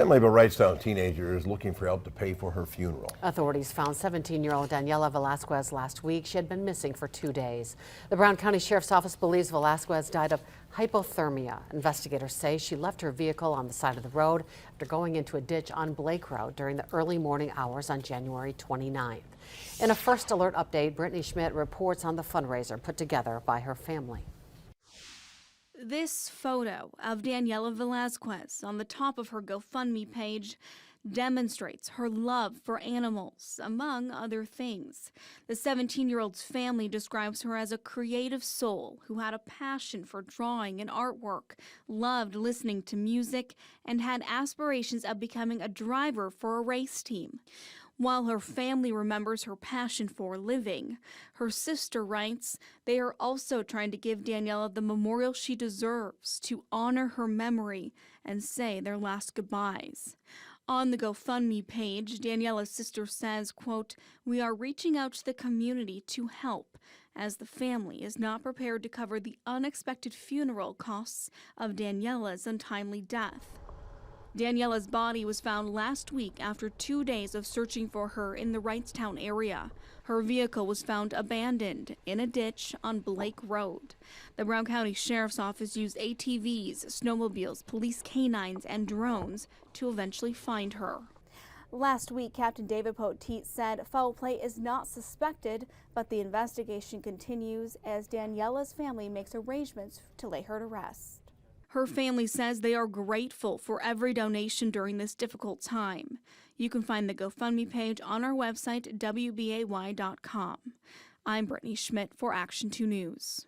Family of a Wrightstown teenager is looking for help to pay for her funeral. Authorities found 17-year-old Daniela Velazquez last week. She had been missing for 2 days. The Brown County Sheriff's Office believes Velazquez died of hypothermia. Investigators say she left her vehicle on the side of the road after going into a ditch on Blake Road during the early morning hours on January 29th. In a First Alert update, Brittany Schmidt reports on the fundraiser put together by her family. This photo of Daniela Velazquez on the top of her GoFundMe page demonstrates her love for animals, among other things. The 17-year-old's family describes her as a creative soul who had a passion for drawing and artwork, loved listening to music, and had aspirations of becoming a driver for a race team. While her family remembers her passion for living, her sister writes they are also trying to give Daniela the memorial she deserves, to honor her memory and say their last goodbyes. On the GoFundMe page, Daniela's sister says, quote, "We are reaching out to the community to help, as the family is not prepared to cover the unexpected funeral costs of Daniela's untimely death." Daniela's body was found last week after 2 days of searching for her in the Wrightstown area. Her vehicle was found abandoned in a ditch on Blake Road. The Brown County Sheriff's Office used ATVs, snowmobiles, police canines, and drones to eventually find her. Last week, Captain David Poteet said foul play is not suspected, but the investigation continues as Daniela's family makes arrangements to lay her to rest. Her family says they are grateful for every donation during this difficult time. You can find the GoFundMe page on our website, WBAY.com. I'm Brittany Schmidt for Action 2 News.